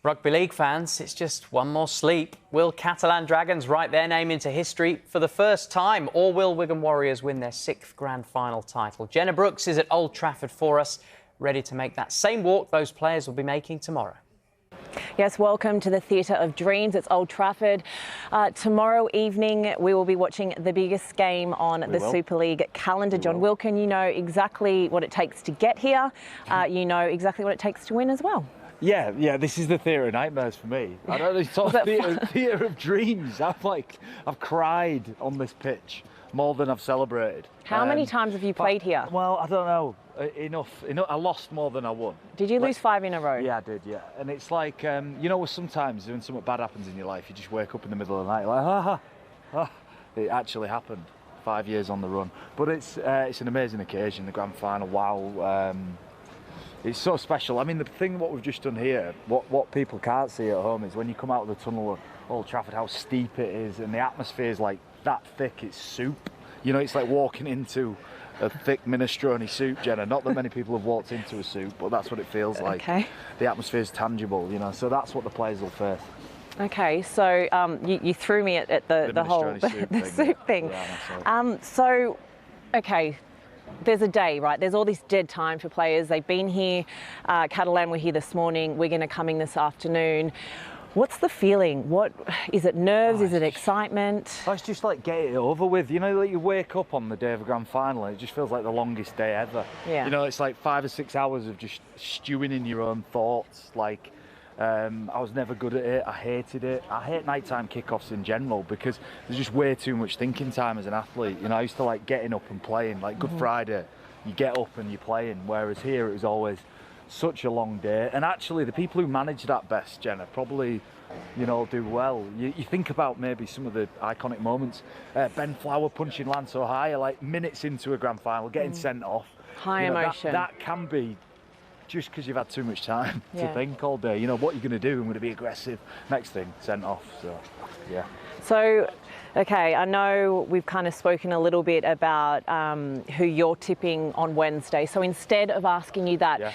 Rugby League fans, it's just one more sleep. Will Catalan Dragons write their name into history for the first time, or will Wigan Warriors win their 6th grand final title? Jenna Brooks is at Old Trafford for us, ready to make that same walk those players will be making tomorrow. Yes, welcome to the Theatre of Dreams. It's Old Trafford. Tomorrow evening, we will be watching the biggest game on the Super League calendar. John Wilkin, you know exactly what it takes to get here. You know exactly what it takes to win as well. Yeah, this is the theatre of nightmares for me. I don't know, it's sort of theatre of dreams. I've cried on this pitch more than I've celebrated. How many times have you played here? Well, I don't know. Enough. I lost more than I won. Did you lose 5 in a row? Yeah, I did, yeah. And it's like, you know, sometimes when something bad happens in your life, you just wake up in the middle of the night like, It actually happened. 5 years on the run. But it's an amazing occasion, the grand final. Wow. It's so special. I mean, the thing what we've just done here, what people can't see at home is when you come out of the tunnel of Old Trafford, how steep it is, and the atmosphere is like that thick, it's soup. You know, it's like walking into a thick minestrone soup, Jenna. Not that many people have walked into a soup, but that's what it feels like. Okay. The atmosphere is tangible, you know, so that's what the players will face. Okay, so you threw me at the whole soup thing. Yeah, okay. There's a day, right? There's all this dead time for players. They've been here. Catalan were here this morning. Wigan are coming this afternoon. What's the feeling? What is it? Nerves? Is it excitement? It's just like get it over with. You know, like you wake up on the day of a grand final and it just feels like the longest day ever. Yeah. You know, it's like 5 or 6 hours of just stewing in your own thoughts. Like, I was never good at it. I hated it. I hate nighttime kickoffs in general because there's just way too much thinking time as an athlete. You know, I used to like getting up and playing. Like Good Friday, you get up and you're playing. Whereas here it was always such a long day. And actually, the people who manage that best, Jenna, probably, you know, do well. You think about maybe some of the iconic moments. Ben Flower punching Lance O'Hare like minutes into a grand final, getting sent off. High emotion. That can be just because you've had too much time to think all day. You know, what you're going to do, I'm going to be aggressive. Next thing, sent off. So, yeah. So, okay, I know we've kind of spoken a little bit about who you're tipping on Wednesday. So instead of asking you that,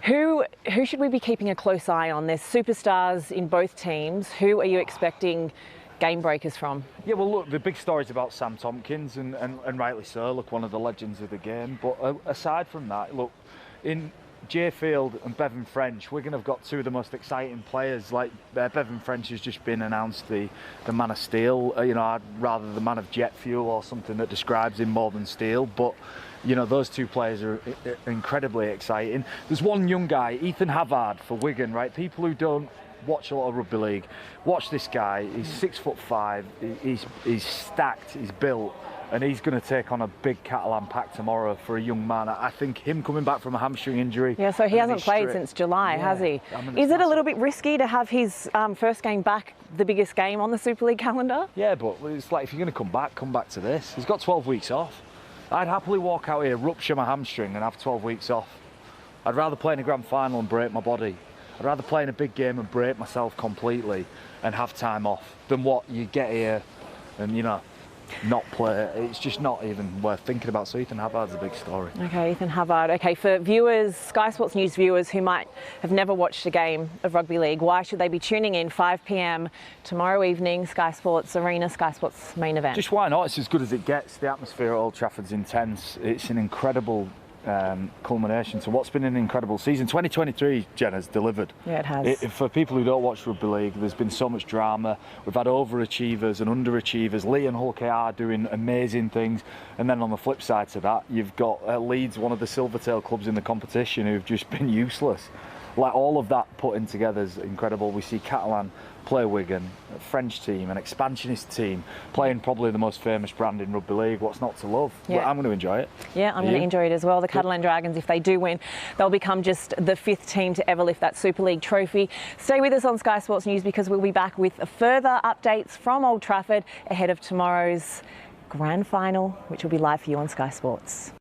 who should we be keeping a close eye on? There's superstars in both teams. Who are you expecting game breakers from? Yeah, well, look, the big story's about Sam Tompkins, and rightly so. Look, one of the legends of the game. But aside from that, look, in Jay Field and Bevan French, Wigan have got two of the most exciting players. Like Bevan French has just been announced the man of steel. You know, rather the man of jet fuel or something that describes him more than steel. But you know, those two players are incredibly exciting. There's one young guy, Ethan Havard for Wigan, right? People who don't watch a lot of rugby league, watch this guy. He's 6'5". He's stacked. He's built. And he's going to take on a big Catalan pack tomorrow for a young man. I think him coming back from a hamstring injury. Yeah, so he hasn't played since July, has he? Is it a little bit risky to have his first game back, the biggest game on the Super League calendar? Yeah, but it's like if you're going to come back to this. He's got 12 weeks off. I'd happily walk out here, rupture my hamstring and have 12 weeks off. I'd rather play in a grand final and break my body. I'd rather play in a big game and break myself completely and have time off than what you get here and, you know, not play. It's just not even worth thinking about. So Ethan Havard's a big story. Okay, Ethan Havard. Okay, for viewers, Sky Sports News viewers who might have never watched a game of rugby league, why should they be tuning in 5 p.m. tomorrow evening, Sky Sports Arena, Sky Sports main event? Just why not? It's as good as it gets. The atmosphere at Old Trafford's intense. It's an incredible culmination to what's been an incredible season. 2023, Jenna's delivered. Yeah, it has. For people who don't watch rugby league, there's been so much drama. We've had overachievers and underachievers. Lee and Hull are doing amazing things, and then on the flip side to that, you've got Leeds, one of the Silvertail clubs in the competition, who've just been useless. Like, all of that put in together is incredible. We see Catalan play Wigan, a French team, an expansionist team, playing probably the most famous brand in rugby league. What's not to love? Yeah. Well, I'm going to enjoy it. Yeah, I'm going to enjoy it as well. The Catalan Dragons, if they do win, they'll become just the 5th team to ever lift that Super League trophy. Stay with us on Sky Sports News because we'll be back with further updates from Old Trafford ahead of tomorrow's grand final, which will be live for you on Sky Sports.